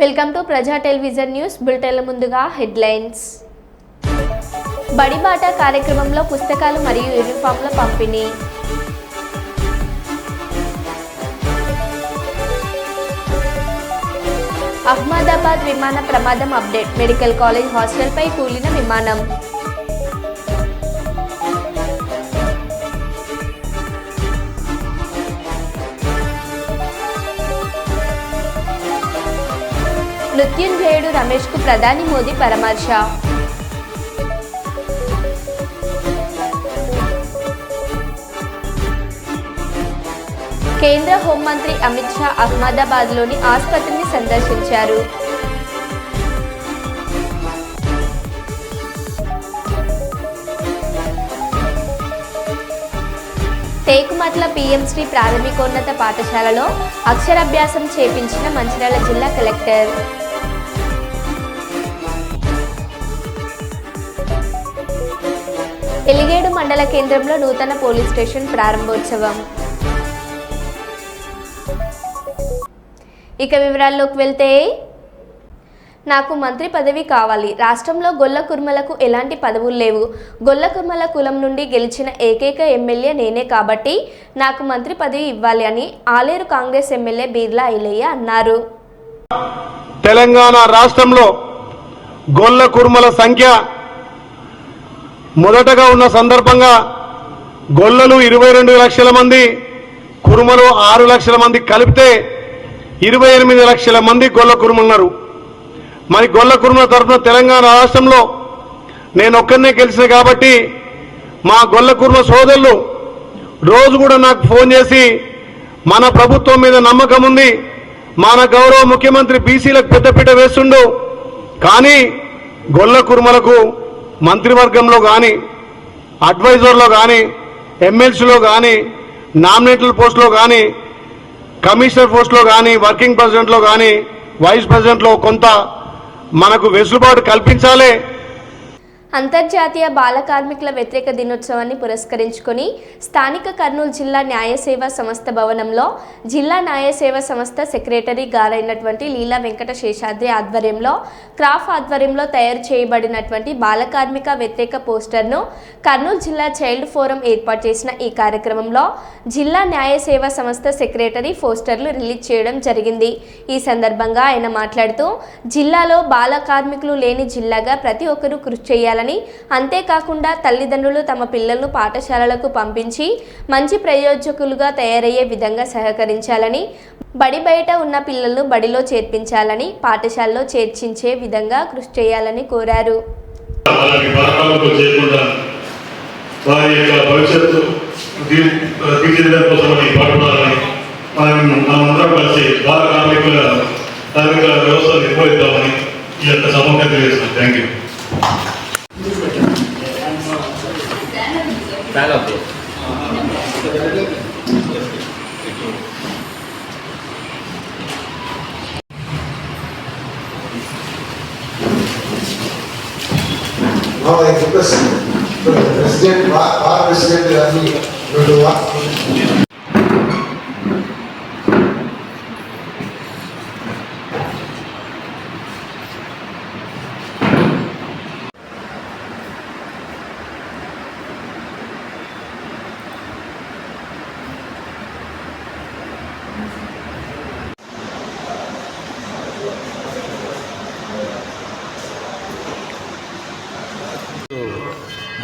Welcome to ప్రజా television news బులెటిన్ల ముందుగా headlines. బడిబాట కార్యక్రమంలో పుస్తకాలు మరియు యూనిఫామ్ల పంపిణీ. అహ్మదాబాద్ విమాన ప్రమాదం అప్డేట్. మెడికల్ కాలేజ్ హాస్టల్పై కూలిన విమానం. మృత్యుంజయుడు రమేష్కు ప్రధాని మోదీ పరామర్శ. కేంద్ర హోంమంత్రి అమిత్ షా అహ్మదాబాద్లోని ఆసుపత్రిని సందర్శించారు. టేకుమట్ల పిఎంశ్రీ ప్రాథమికోన్నత పాఠశాలలో అక్షరాభ్యాసం చేపించిన మంచిర్యాల జిల్లా కలెక్టర్. ఎలిగేడు మండల కేంద్రంలో నూతన పోలీస్ స్టేషన్ ప్రారంభోత్సవం. ఇక వివరాల్లోకి వెళ్తే, నాకు మంత్రి పదవి కావాలి. రాష్ట్రంలో గొల్ల కుర్మలకు ఎలాంటి పదవులు లేవు. గొల్ల కుర్మల కులం నుండి గెలిచిన ఏకైక ఎమ్మెల్యే నేనే కాబట్టి నాకు మంత్రి పదవి ఇవ్వాలి అని ఆలేరు కాంగ్రెస్ ఎమ్మెల్యే బీర్లా ఐలయ్య అన్నారు. తెలంగాణ రాష్ట్రంలో గొల్ల కుర్మల సంఖ్య మొదటగా ఉన్న సందర్భంగా గొల్లలు 22 లక్షల మంది, కుర్మలు 6 లక్షల మంది కలిపితే 28 లక్షల మంది గొల్ల కుర్మలున్నారు. మరి గొల్ల కుర్మల తరఫున తెలంగాణ రాష్ట్రంలో నేను ఒక్కరినే గెలిచిన కాబట్టి మా గొల్ల కుర్మ సోదరులు రోజు కూడా నాకు ఫోన్ చేసి మన ప్రభుత్వం మీద నమ్మకం ఉంది, మన గౌరవ ముఖ్యమంత్రి బీసీలకు పెద్దపీట వేస్తుండు, కానీ గొల్ల కుర్మలకు మంత్రివర్గంలో కానీ, అడ్వైజర్లో కానీ, ఎమ్మెల్సీలో కానీ, నామినేటెడ్ పోస్టులో కానీ, కమిషనర్ పోస్టులో కానీ, వర్కింగ్ ప్రెసిడెంట్లో కానీ, వైస్ ప్రెసిడెంట్లో కొంత మనకు వెసులుబాటు కల్పించాలి. అంతర్జాతీయ బాల కార్మికుల వ్యతిరేక దినోత్సవాన్ని పురస్కరించుకొని స్థానిక కర్నూలు జిల్లా న్యాయ సేవా సంస్థ భవనంలో జిల్లా న్యాయ సేవా సంస్థ సెక్రటరీ గారైనటువంటి లీలా వెంకట శేషాద్రి ఆధ్వర్యంలో క్రాఫ్ ఆధ్వర్యంలో తయారు చేయబడినటువంటి బాల కార్మిక వ్యతిరేక పోస్టర్ను కర్నూలు జిల్లా చైల్డ్ ఫోరం ఏర్పాటు చేసిన ఈ కార్యక్రమంలో జిల్లా న్యాయ సేవా సంస్థ సెక్రటరీ పోస్టర్లు రిలీజ్ చేయడం జరిగింది. ఈ సందర్భంగా ఆయన మాట్లాడుతూ, జిల్లాలో బాల కార్మికులు లేని జిల్లాగా ప్రతి ఒక్కరూ కృషి చేయాలని, అంతేకాకుండా తల్లిదండ్రులు తమ పిల్లలను పాఠశాలలకు పంపించి మంచి ప్రయోజకులుగా తయారయ్యే విధంగా సహకరించాలని, బడి బయట ఉన్న పిల్లలను బడిలో చేర్పించాలని, పాఠశాలలో చేర్చించే విధంగా కృషి చేయాలని కోరారు. Now I request the President, our President,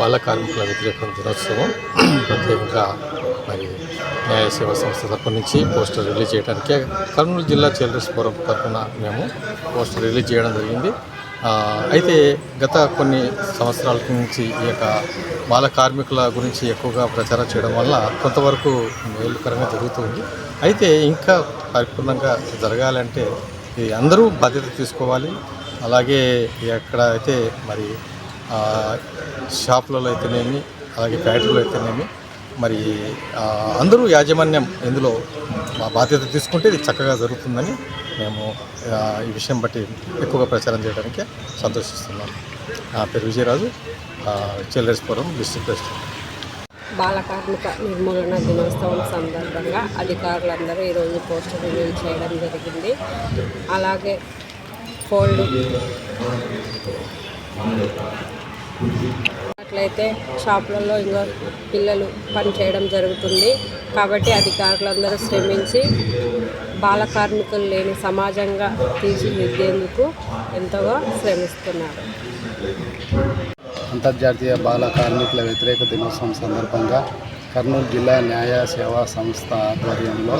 బాల కార్మికుల వ్యతిరేక దినోత్సవం ప్రత్యేకంగా మరి న్యాయ సేవా సంస్థ తరఫు నుంచి పోస్టర్ రిలీజ్ చేయడానికి కర్నూలు జిల్లా చిల్డ్రన్స్ ఫోరం తరఫున మేము పోస్టర్ రిలీజ్ చేయడం జరిగింది. అయితే గత కొన్ని సంవత్సరాల నుంచి ఈ యొక్క బాల కార్మికుల గురించి ఎక్కువగా ప్రచారం చేయడం వల్ల కొంతవరకు మేలుకరంగా జరుగుతుంది. అయితే ఇంకా పరిపూర్ణంగా జరగాలంటే అందరూ బాధ్యత తీసుకోవాలి. అలాగే ఎక్కడ అయితే మరి షాపులలో అయితేనేమి, అలాగే ఫ్యాక్టరీలో అయితేనేమి, మరి అందరూ యాజమాన్యం ఇందులో బాధ్యత తీసుకుంటే ఇది చక్కగా జరుగుతుందని మేము ఈ విషయం బట్టి ఎక్కువగా ప్రచారం చేయడానికి సంతోషిస్తున్నాం. నా పేరు Vijayaraju, children's forum district president. బాల కార్మిక నిర్మూలన దినోత్సవం సందర్భంగా అధికారులందరూ ఈరోజు పోస్టర్ రిలీజ్ చేయడం జరిగింది. అలాగే ఫోల్డ్ అట్లయితే షాపులలో ఇంకా పిల్లలు పని చేయడం జరుగుతుంది. కాబట్టి అధికారులందరూ శ్రమించి బాల కార్మికులు లేని సమాజంగా తీర్చిదిద్దేందుకు ఎంతగా శ్రమిస్తున్నారు. అంతర్జాతీయ బాల కార్మికుల వ్యతిరేక దినోత్సవం సందర్భంగా కర్నూలు జిల్లా న్యాయ సేవా సంస్థ ఆధ్వర్యంలో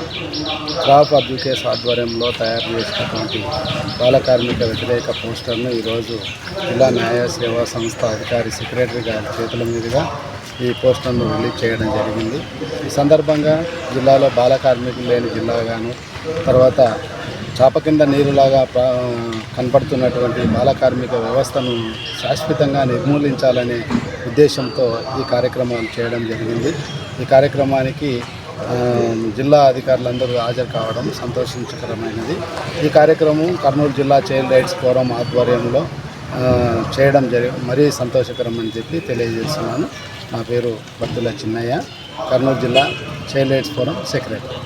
క్రాప్ అడ్వకేట్స్ ఆధ్వర్యంలో తయారు చేసినటువంటి బాల కార్మిక వ్యతిరేక పోస్టర్ను ఈరోజు జిల్లా న్యాయ సేవా సంస్థ అధికారి సెక్రటరీ గారి చేతుల మీదుగా ఈ పోస్టర్ను రిలీజ్ చేయడం జరిగింది. ఈ సందర్భంగా జిల్లాలో బాల కార్మికులు లేని జిల్లాగాను, తర్వాత చాప కింద నీరులాగా కనపడుతున్నటువంటి బాల కార్మిక వ్యవస్థను శాశ్వతంగా నిర్మూలించాలనే ఉద్దేశంతో ఈ కార్యక్రమాలు చేయడం జరిగింది. ఈ కార్యక్రమానికి జిల్లా అధికారులందరూ హాజరు కావడం సంతోషించకరమైనది. ఈ కార్యక్రమం కర్నూలు జిల్లా చైల్డ్ రైట్స్ ఫోరం ఆధ్వర్యంలో చేయడం మరీ సంతోషకరం అని చెప్పి తెలియజేస్తున్నాను. నా పేరు బత్తుల చిన్నయ్య, కర్నూలు జిల్లా child rights forum secretary.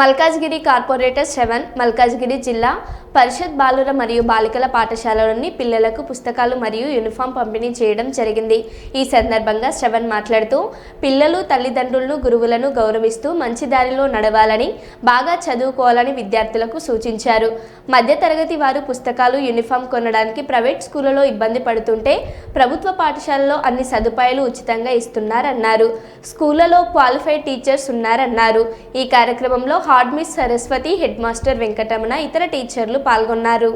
Malkajgiri corporator 7 Malkajgiri జిల్లా పరిషత్ బాలుర మరియు బాలికల పాఠశాలలోని పిల్లలకు పుస్తకాలు మరియు యూనిఫామ్ పంపిణీ చేయడం జరిగింది. ఈ సందర్భంగా 7 మాట్లాడుతూ పిల్లలు తల్లిదండ్రులను గురువులను గౌరవిస్తూ మంచి దారిలో నడవాలని, బాగా చదువుకోవాలని విద్యార్థులకు సూచించారు. మధ్యతరగతి వారు పుస్తకాలు యూనిఫామ్ కొనడానికి ప్రైవేట్ స్కూళ్లలో ఇబ్బంది పడుతుంటే ప్రభుత్వ పాఠశాలలో అన్ని సదుపాయాలు ఉచితంగా ఇస్తున్నారన్నారు. స్కూళ్లలో క్వాలిఫైడ్ టీచర్స్ ఉన్నారన్నారు. ఈ కార్యక్రమంలో hard miss Saraswati, head master Venkataramana, ఇతర టీచర్లు పాల్గొన్నారు.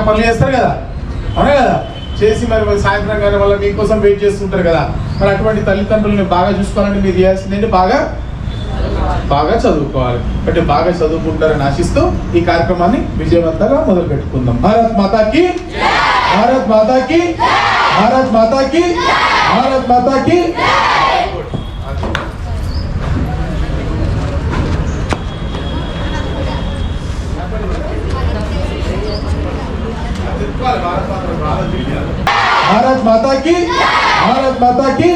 పనులు చేస్తారు కదా, అవునా కదా, చేసి మరి సాయంత్రం కానీ వాళ్ళ మీకోసం వెయిట్ చేస్తుంటారు కదా. మరి అటువంటి తల్లిదండ్రులని బాగా చూసుకోవాలంటే మీరు చేయాల్సింది బాగా చదువుకోవాలి. అంటే బాగా చదువుకుంటారని ఆశిస్తూ ఈ కార్యక్రమాన్ని విజయవంతంగా మొదలు పెట్టుకుందాం. భారత్ మాతాకి, భారత్ మాతాకి, భారత్ మాతాకి, భారత్ మాతాకి. भारत माता की, भारत माता की.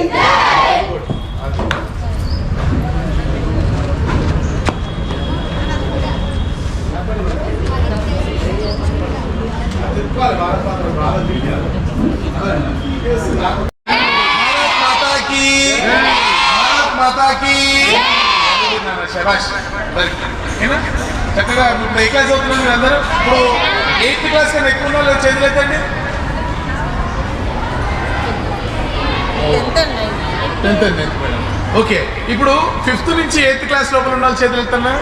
भारत माता की, भारत माता की. शाबाश. చక్కగా ఇప్పుడు ఏ క్లాస్ అవుతున్నారు మీరు అందరూ? ఇప్పుడు 8th క్లాస్ కన్నా ఎక్కువ ఉన్న వాళ్ళు చేతులు ఎత్తండి. 10th madam. ఓకే, ఇప్పుడు 5th నుంచి 8th క్లాస్ లోపల ఉన్న వాళ్ళు చేతులు ఎత్తండి.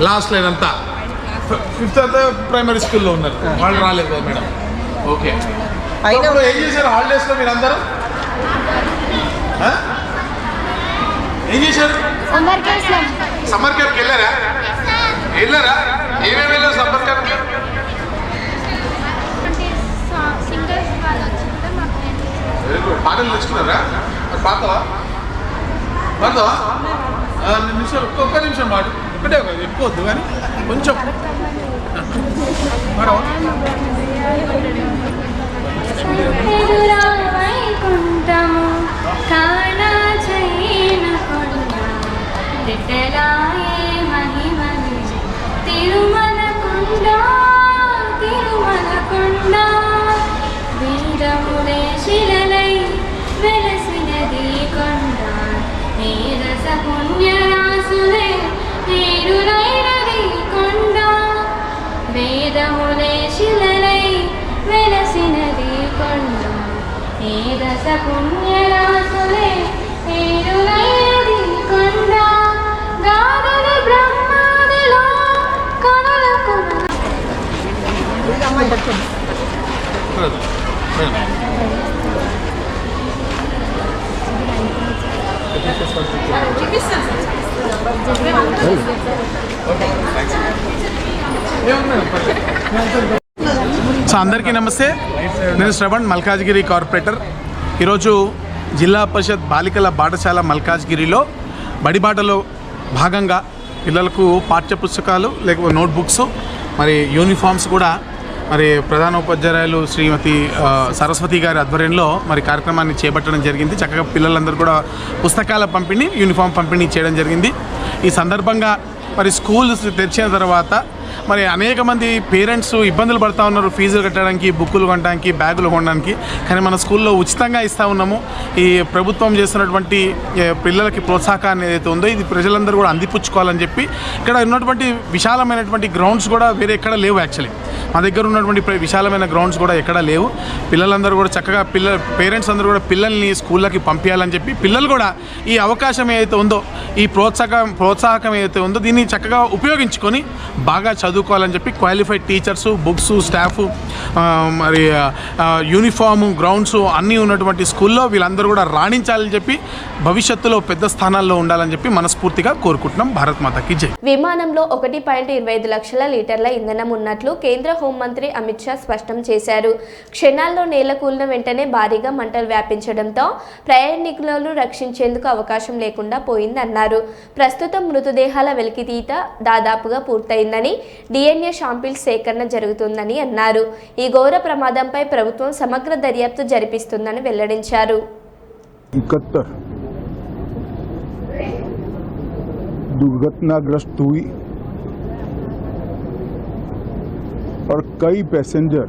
లాస్ట్ లైన్ అంతా 5th అంతా ప్రైమరీ స్కూల్లో ఉన్నారు, వాళ్ళు రాలేదు కదా మేడం. ఓకే, ఇప్పుడు ఏం చేశారు హాలిడేస్లో మీరు అందరూ? ఏం చేశారు? సమ్మర్ క్యాంప్కి వెళ్ళారా? ఏమేమి వెళ్ళారు సమ్మర్ క్యాంప్కి? Very good. పాటలు నేర్చుకున్నారా? మరి పాడతావా? నిమిషం, ఒక్క నిమిషం పాడు. ఒకటే ఎక్కువ వద్దు కానీ కొంచెం వీరములే శిలలై వెలసినది కొండ, నీరస పుణ్యరాసులే నీరులైనది కొండ. వేదములే శిలలై వెలసినది కొండ, నీరస పుణ్యరాసులే నీరులైనది కొండ. గాదలి బ్రహ్మాదిలో కనులకు సో అందరికీ నమస్తే. నేను శ్రవణ్, మల్కాజ్గిరి కార్పొరేటర్. ఈరోజు జిల్లా పరిషత్ బాలికల పాఠశాల మల్కాజ్గిరిలో బడిబాటలో భాగంగా పిల్లలకు పాఠ్య పుస్తకాలు లేకపోతే నోట్బుక్స్ మరి యూనిఫామ్స్ కూడా మరి ప్రధాన ఉపాధ్యాయులు శ్రీమతి సరస్వతి గారి ఆధ్వర్యంలో మరి కార్యక్రమాన్ని చేపట్టడం జరిగింది. చక్కగా పిల్లలందరూ కూడా పుస్తకాల పంపిణీ, యూనిఫామ్ పంపిణీ చేయడం జరిగింది. ఈ సందర్భంగా మరి స్కూల్స్ తెరిచిన తర్వాత మరి అనేక మంది పేరెంట్స్ ఇబ్బందులు పడుతూ ఉన్నారు ఫీజులు కట్టడానికి, బుక్కులు కొనడానికి, బ్యాగులు కొనడానికి. కానీ మన స్కూల్లో ఉచితంగా ఇస్తూ ఉన్నాము. ఈ ప్రభుత్వం చేస్తున్నటువంటి పిల్లలకి ప్రోత్సాహాన్ని ఏదైతే ఉందో ఇది ప్రజలందరూ కూడా అందిపుచ్చుకోవాలని చెప్పి ఇక్కడ ఉన్నటువంటి విశాలమైనటువంటి గ్రౌండ్స్ కూడా వేరే ఎక్కడ లేవు. యాక్చువల్లీ మా దగ్గర ఉన్నటువంటి విశాలమైన గ్రౌండ్స్ కూడా ఎక్కడా లేవు. పిల్లలందరూ కూడా చక్కగా పేరెంట్స్ అందరూ కూడా పిల్లల్ని స్కూళ్ళకి పంపించాలని చెప్పి పిల్లలు కూడా ఈ అవకాశం ఏదైతే ఉందో, ఈ ప్రోత్సాహకం ఏదైతే ఉందో దీన్ని చక్కగా ఉపయోగించుకొని బాగా చదువుకోవాలని చెప్పి క్వాలిఫైడ్ టీచర్సు, బుక్స్, స్టాఫ్, మరి యూనిఫాము, గ్రౌండ్స్ అన్నీ ఉన్నటువంటి స్కూల్లో వీళ్ళందరూ కూడా రాణించాలని చెప్పి భవిష్యత్తులో పెద్ద స్థానాల్లో ఉండాలని చెప్పి మనస్ఫూర్తిగా కోరుకుంటున్నాం. భారత్ మాతాకి జై. విమానంలో 1.25 లక్షల లీటర్ల ఇంధనం ఉన్నట్లు కేంద్ర హోంమంత్రి అమిత్ షా స్పష్టం చేశారు. క్షణాల్లో నేల కూలిన వెంటనే భారీగా మంటలు వ్యాపించడంతో ప్రయాణికులను రక్షించేందుకు అవకాశం లేకుండా పోయిందన్నారు. ప్రస్తుతం మృతదేహాల వెలికితీత దాదాపుగా పూర్తయిందని, DNA శాంపిల్స్ సేకరణ జరుగుతుందని అన్నారు. ఈ ఘోర ప్రమాదంపై ప్రభుత్వం సమగ్ర దర్యాప్తు జరిపిస్తుందని వెల్లడించారు. 71 दुर्घटनाग्रस्त हुई और कई पैसेंजर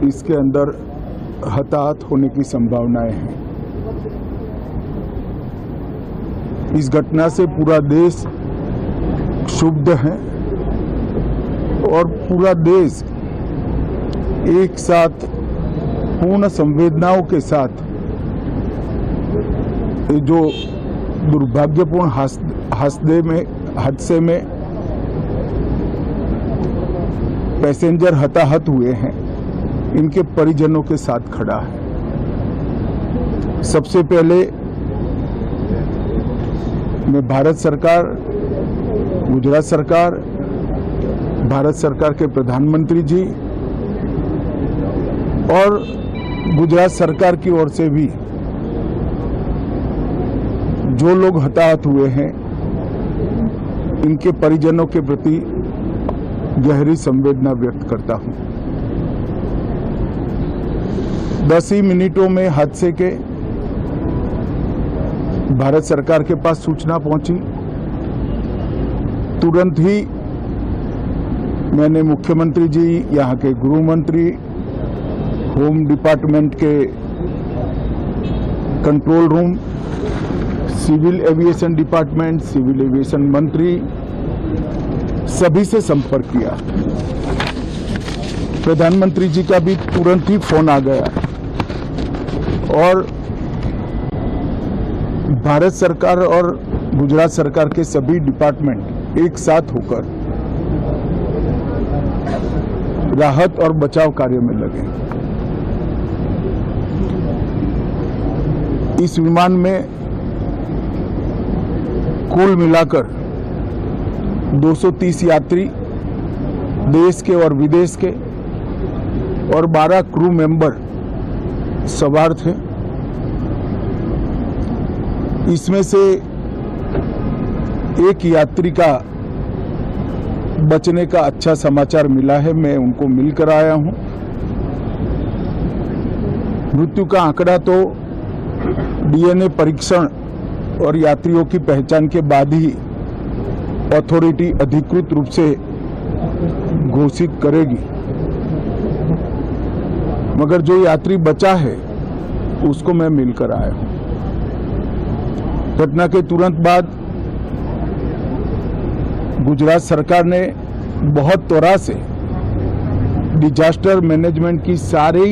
इसके अंदर हताहत होने की संभावनाएं हैं। इस घटना से पूरा देश क्षुब्ध है और पूरा देश एक साथ पूर्ण संवेदनाओं के साथ ये जो दुर्भाग्यपूर्ण हादसे में पैसेंजर हताहत हुए हैं, इनके परिजनों के साथ खड़ा है। सबसे पहले मैं भारत सरकार, गुजरात सरकार, भारत सरकार के प्रधानमंत्री जी और गुजरात सरकार की ओर से भी जो लोग हताहत हुए हैं इनके परिजनों के प्रति गहरी संवेदना व्यक्त करता हूं। 10 ही मिनटों में हादसे के भारत सरकार के पास सूचना पहुंची। तुरंत ही मैंने मुख्यमंत्री जी, यहाँ के गृह मंत्री, होम डिपार्टमेंट के control room, civil aviation department, civil aviation मंत्री, सभी से संपर्क किया। प्रधानमंत्री जी का भी तुरंत ही फोन आ गया और भारत सरकार और गुजरात सरकार के सभी डिपार्टमेंट एक साथ होकर राहत और बचाव कार्य में लगे। इस विमान में कुल मिलाकर 230 यात्री देश के और विदेश के और 12 क्रू मेंबर सवार थे। इसमें से एक यात्री का बचने का अच्छा समाचार मिला है, मैं उनको मिलकर आया हूं। मृत्यु का आंकड़ा तो DNA परीक्षण और यात्रियों की पहचान के बाद ही अथॉरिटी अधिकृत रूप से घोषित करेगी, मगर जो यात्री बचा है उसको मैं मिलकर आया हूं। घटना के तुरंत बाद गुजरात सरकार ने बहुत त्वरा से डिजास्टर मैनेजमेंट की सारी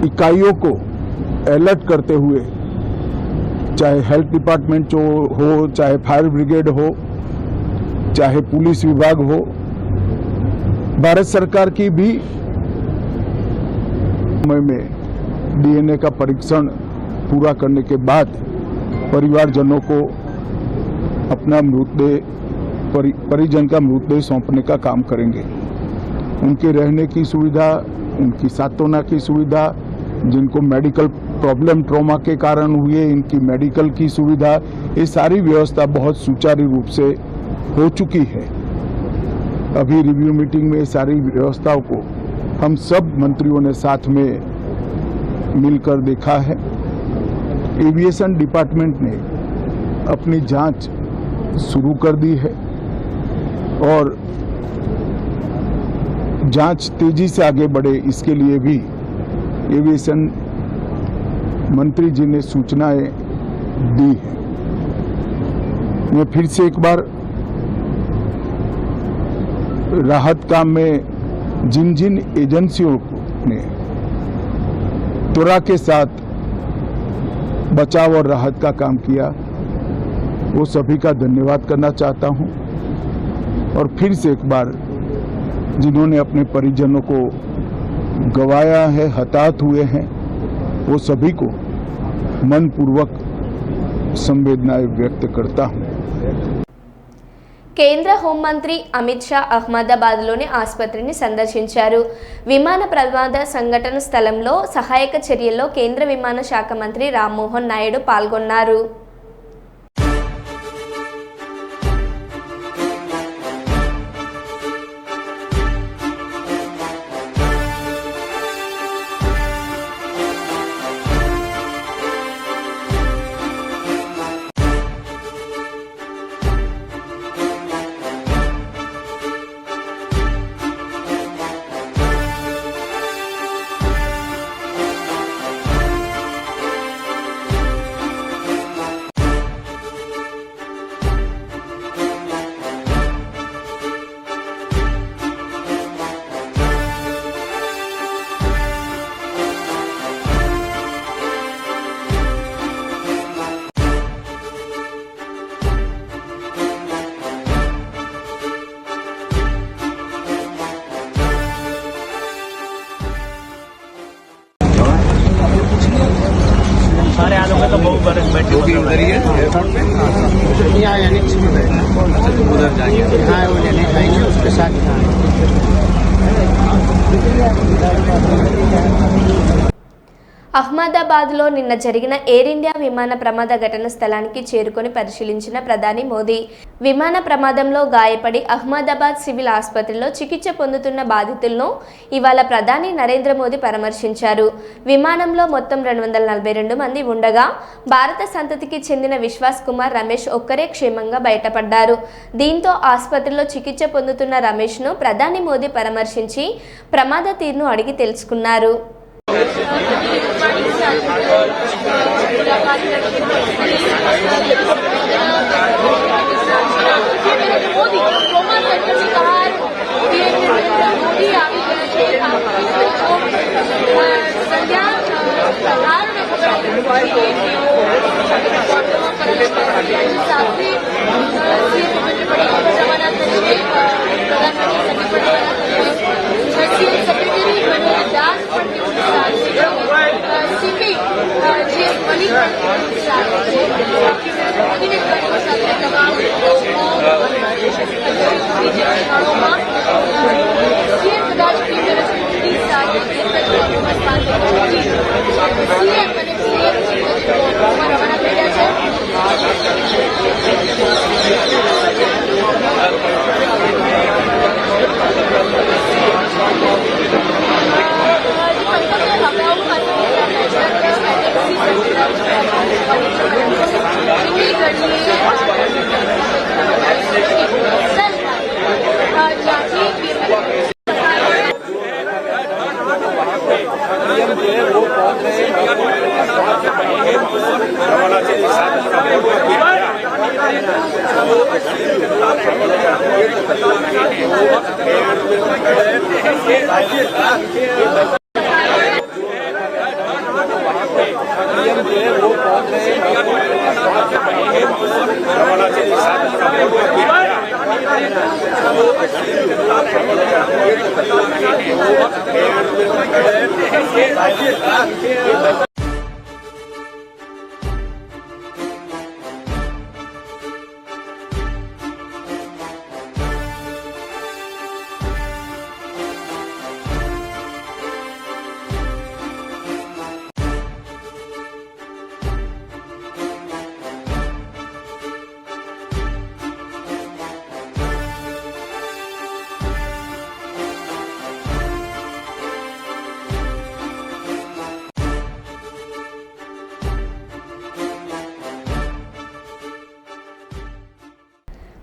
इकाइयों को अलर्ट करते हुए, चाहे हेल्थ डिपार्टमेंट हो, चाहे फायर ब्रिगेड हो, चाहे पुलिस विभाग हो, भारत सरकार की भी में DNA का परीक्षण पूरा करने के बाद परिवारजनों को अपना मृतदेह, परिजन का मृतदेह सौंपने का काम करेंगे। उनके रहने की सुविधा, उनकी सांत्वना की सुविधा, जिनको मेडिकल प्रॉब्लम ट्रॉमा के कारण हुए इनकी मेडिकल की सुविधा, ये सारी व्यवस्था बहुत सुचारू रूप से हो चुकी है। अभी रिव्यू मीटिंग में सारी व्यवस्थाओं को हम सब मंत्रियों ने साथ में मिलकर देखा है। एविएशन डिपार्टमेंट ने अपनी जांच शुरू कर दी है। और जांच तेजी से आगे बढ़े, इसके लिए भी एविएशन मंत्री जी ने सूचनाएं दी है। मैं फिर से एक बार राहत काम में जिन जिन एजेंसियों ने त्वरा के साथ बचाव और राहत का काम किया, वो सभी का धन्यवाद करना चाहता हूं। और फिर से एक बार जिन्होंने अपने परिजनों को गंवाया है, हताहत हुए हैं, वो सभी को मनपूर्वक संवेदनाएं व्यक्त करता हूं। కేంద్ర హోంమంత్రి అమిత్ షా అహ్మదాబాద్లోని ఆసుపత్రిని సందర్శించారు. విమాన ప్రమాద సంఘటన స్థలంలో సహాయక చర్యల్లో కేంద్ర విమాన శాఖ మంత్రి రామ్మోహన్ నాయుడు పాల్గొన్నారు. అహ్మదాబాద్లో నిన్న జరిగిన ఎయిర్ ఇండియా విమాన ప్రమాద ఘటన స్థలానికి చేరుకొని పరిశీలించిన ప్రధాని మోదీ విమాన ప్రమాదంలో గాయపడి అహ్మదాబాద్ సివిల్ ఆసుపత్రిలో చికిత్స పొందుతున్న బాధితులను ఇవాళ ప్రధాని నరేంద్ర మోదీ పరామర్శించారు. విమానంలో మొత్తం 242 మంది ఉండగా భారత సంతతికి చెందిన విశ్వాస్ కుమార్ రమేష్ ఒక్కరే క్షేమంగా బయటపడ్డారు. దీంతో ఆసుపత్రిలో చికిత్స పొందుతున్న రమేష్ను ప్రధాని మోదీ పరామర్శించి ప్రమాద తీరును అడిగి తెలుసుకున్నారు.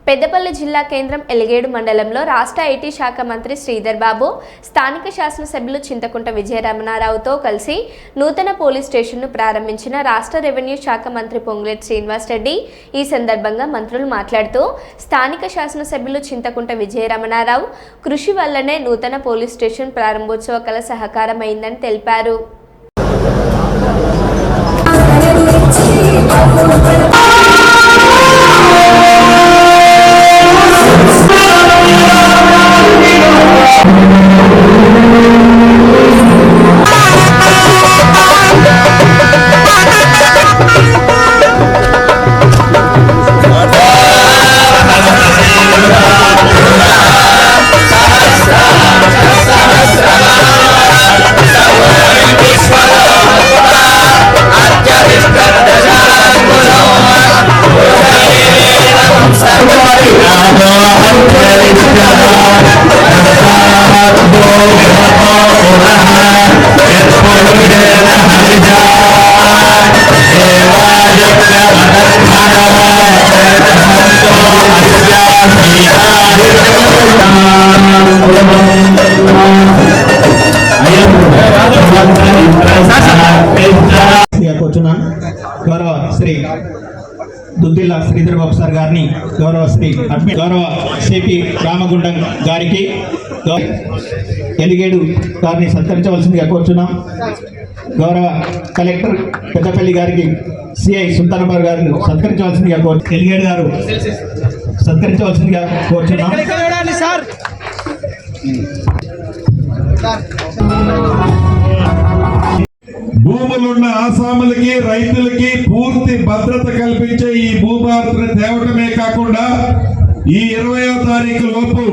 పెద్దపల్లి జిల్లా కేంద్రం ఎలిగేడు మండలంలో రాష్ట్ర ఐటీ శాఖ మంత్రి శ్రీధర్ బాబు స్థానిక శాసనసభ్యులు చింతకుంట విజయరమణారావుతో కలిసి నూతన పోలీస్ స్టేషన్ను ప్రారంభించిన రాష్ట్ర రెవెన్యూ శాఖ మంత్రి పొంగులేటి శ్రీనివాస్ రెడ్డి. ఈ సందర్భంగా మంత్రులు మాట్లాడుతూ స్థానిక శాసనసభ్యులు చింతకుంట విజయరమణారావు కృషి వల్లనే నూతన పోలీస్ స్టేషన్ ప్రారంభోత్సవ కళ సహకారమైందని తెలిపారు. గౌరవ శ్రీ దుద్దిల్ల శ్రీధర్ బాబు సార్ గారిని, గౌరవ శ్రీ గౌరవ సిపి రామగుండం గారికి, ఎలిగేడు గారిని సత్కరించవలసిందిగా కోరుచున్నాం. గౌరవ కలెక్టర్ పెద్దపల్లి గారికి, సిఐ సుల్తానాబాద్ గారిని సత్కరించవలసిందిగా ఎలిగేడు గారు సత్కరించవలసిందిగా కోరుచున్నాం. భూములున్న ఆసాములకి, రైతులకి పూర్తి భద్రత కల్పించే ఈ భూభారతిని తేవటమే కాకుండా ఈ 20వ తారీఖు లోపు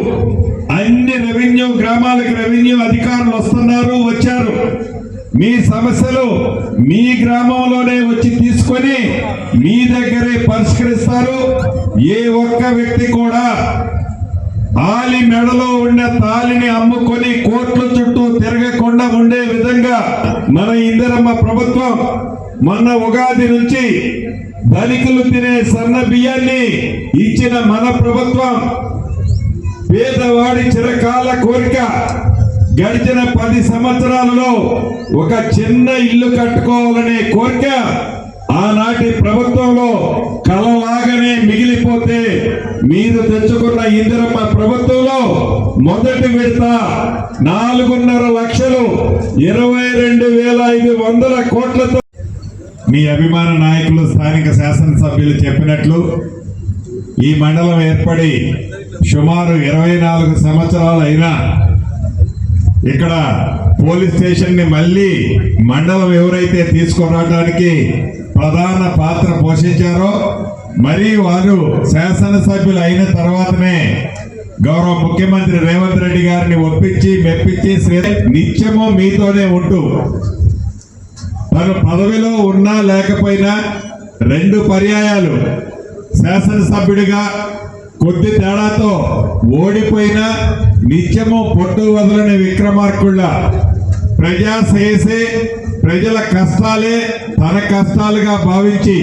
అన్ని రెవెన్యూ గ్రామాలకు రెవెన్యూ అధికారులు వచ్చారు. మీ సమస్యలు మీ గ్రామంలోనే వచ్చి తీసుకొని మీ దగ్గరే పరిష్కరిస్తారు. ఏ ఒక్క వ్యక్తి కూడా ఆలి మెడలో ఉన్న తాలిని అమ్ముకొని కోర్టుల చుట్టూ తిరగకుండా ఉండే విధంగా మన ఇందిరమ్మ ప్రభుత్వం మొన్న ఉగాది నుంచి ధనికులు తినే సన్న బియ్యాన్ని ఇచ్చిన మన ప్రభుత్వం పేదవాడి చిరకాల కోరిక గడిచిన 10 సంవత్సరాలలో ఒక చిన్న ఇల్లు కట్టుకోవాలనే కోరిక ఆనాటి ప్రభుత్వంలో కలలాగానే మిగిలిపోతే మీరు తెచ్చుకున్న ఇందిరమ్మ ప్రభుత్వంలో మొదటి విడత 4.5 లక్షలు 22,500 కోట్లతో మీ అభిమాన నాయకులు స్థానిక శాసనసభ్యులు చెప్పినట్లు ఈ మండలం ఏర్పడి సుమారు 24 సంవత్సరాలు అయినా ఇక్కడ పోలీస్ స్టేషన్ ని మళ్ళీ మండలం ఎవరైతే తీసుకురావడానికి ప్రధాన పాత్ర పోషించారో మరి వారు శాసనసభ్యులు అయిన తర్వాతనే గౌరవ ముఖ్యమంత్రి రేవంత్ రెడ్డి గారిని ఒప్పించి మెప్పించి నిత్యము మీతోనే ఉంటూ తను పదవిలో ఉన్నా లేకపోయినా 2 పర్యాయాలు శాసనసభ్యుడిగా కొద్ది తేడాతో ఓడిపోయినా నిత్యము పొట్టు వదలని విక్రమార్కుళ్ళ ప్రజాసేసే ప్రజల కష్టాలే తన కష్టాలుగా భావించి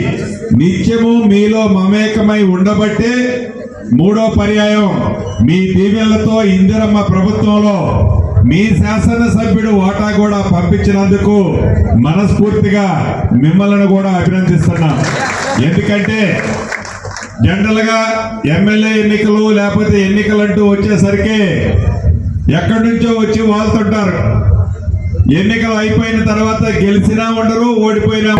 నిత్యము మీలో మమేకమై ఉండబట్టే 3వ పర్యాయం మీ దీవెనలతో ఇందిరమ్మ ప్రభుత్వంలో మీ శాసనసభ్యుడు వాటా కూడా పంపించినందుకు మనస్ఫూర్తిగా మిమ్మల్ని కూడా అభినందిస్తున్నాం. ఎందుకంటే జనరల్ గా ఎమ్మెల్యే ఎన్నికలు లేకపోతే ఎన్నికలంటూ వచ్చేసరికి ఎక్కడి నుంచో వచ్చి వాళ్తుంటారు. ఎన్నికలు అయిపోయిన తర్వాత గెలిచినా ఉండరు, ఓడిపోయినా.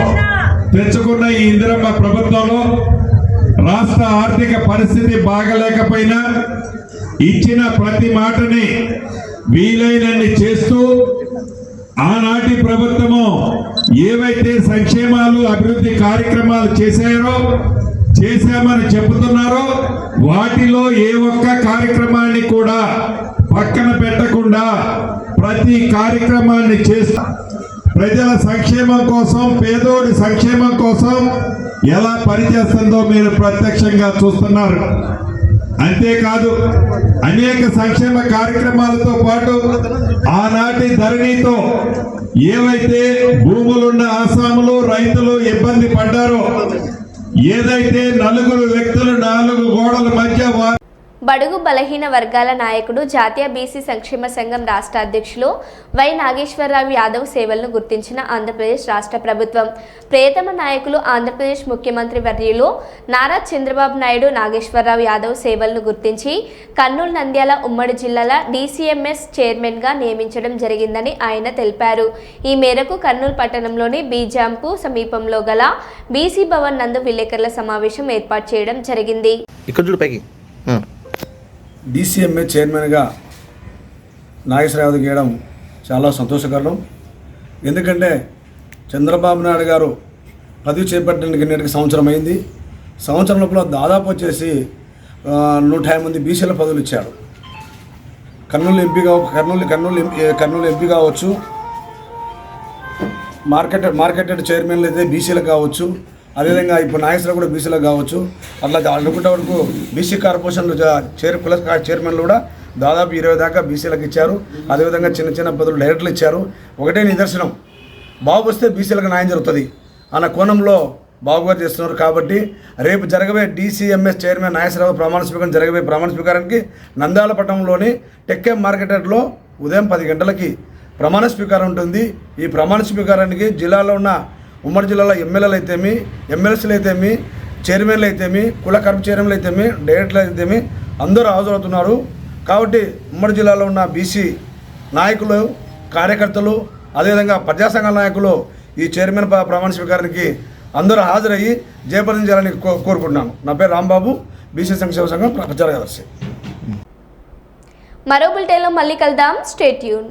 తెచ్చుకున్న ఈ ఇందిరమ్మ ప్రభుత్వంలో రాష్ట్ర ఆర్థిక పరిస్థితి బాగలేకపోయినా ఇచ్చిన ప్రతి మాటని వీలైనన్ని చేస్తూ ఆనాటి ప్రభుత్వము ఏవైతే సంక్షేమాలు అభివృద్ధి కార్యక్రమాలు చేశామని చెబుతున్నారో వాటిలో ఏ ఒక్క కార్యక్రమాన్ని కూడా పక్కన పెట్టకుండా ప్రతి కార్యక్రమాన్ని చేస్తూ ప్రజల సంక్షేమం కోసం, పేదోడి సంక్షేమం కోసం ఎలా పనిచేస్తుందో మీరు ప్రత్యక్షంగా చూస్తున్నారు. అంతేకాదు అనేక సంక్షేమ కార్యక్రమాలతో పాటు ఆనాటి ధరణితో ఏవైతే భూములున్న ఆసాములు రైతులు ఇబ్బంది పడ్డారో ఏదైతే నలుగురు వ్యక్తులు 4 గోడల మధ్య బడుగు బలహీన వర్గాల నాయకుడు జాతీయ బీసీ సంక్షేమ సంఘం రాష్ట్ర అధ్యక్షులు వై నాగేశ్వరరావు యాదవ్ సేవలను గుర్తించిన ఆంధ్రప్రదేశ్ రాష్ట్ర ప్రభుత్వం ప్రియతమ నాయకులు ఆంధ్రప్రదేశ్ ముఖ్యమంత్రి వర్యులు నారా చంద్రబాబు నాయుడు నాగేశ్వరరావు యాదవ్ సేవలను గుర్తించి కర్నూలు నంద్యాల ఉమ్మడి జిల్లాల డీసీఎంఎస్ చైర్మన్గా నియమించడం జరిగిందని ఆయన తెలిపారు. ఈ మేరకు కర్నూలు పట్టణంలోని బీజాంపు సమీపంలో గల బీసీ భవన్ నందు విలేకరుల సమావేశం ఏర్పాటు చేయడం జరిగింది. డీసీఎంఏ చైర్మన్గా నాగేశ్వరరావు గీయడం చాలా సంతోషకరం. ఎందుకంటే చంద్రబాబు నాయుడు గారు పదవి చేపట్టడానికి నేటికి సంవత్సరం అయింది. సంవత్సరం లోపల దాదాపు వచ్చేసి 150 మంది బీసీల పదవులు ఇచ్చారు. కర్నూలు ఎంపీ కావచ్చు, మార్కెటెడ్ చైర్మన్లు అయితే బీసీలకు కావచ్చు, అదేవిధంగా ఇప్పుడు నాగేశ్వరరావు కూడా బీసీలకు కావచ్చు. అట్లా అనుకుంటే వరకు బీసీ కార్పొరేషన్లు కుల చైర్మన్లు కూడా దాదాపు 20 దాకా బీసీలకు ఇచ్చారు. అదేవిధంగా చిన్న చిన్న పదవులు డైరెక్టర్లు ఇచ్చారు. ఒకటే నిదర్శనం, బాబు వస్తే బీసీలకు న్యాయం జరుగుతుంది అన్న కోణంలో బాబు గారు చేస్తున్నారు. కాబట్టి రేపు జరగబోయే డీసీఎంఎస్ చైర్మన్ నాగేశ్వరరావు ప్రమాణ స్వీకారం జరగబోయే ప్రమాణ స్వీకారానికి నంద్యాల పట్టణంలోని టెక్కేం మార్కెటెడ్లో ఉదయం 10 గంటలకి ప్రమాణ స్వీకారం ఉంటుంది. ఈ ప్రమాణ స్వీకారానికి జిల్లాలో ఉన్న ఉమ్మడి జిల్లాలో ఎమ్మెల్యేలు అయితేమి, ఎమ్మెల్సీలు అయితేమి, చైర్మన్లు అయితేమి, కుల కర్మ చైర్మన్లు అయితేమి, డైరెక్టర్లు అయితేమి అందరూ హాజరవుతున్నారు. కాబట్టి ఉమ్మడి జిల్లాలో ఉన్న బీసీ నాయకులు, కార్యకర్తలు, అదేవిధంగా ప్రజా సంఘాల నాయకులు ఈ చైర్మన్ ప్రమాణ స్వీకారానికి అందరూ హాజరయ్యి జయప్రదం చేయాలని కోరుకుంటున్నాను. నా పేరు రాంబాబు, బీసీ సంక్షేమ సంఘం ప్రచార కార్యదర్శి. మరో బులెటిన్లో మళ్ళీ కలుద్దాం. Stay tune.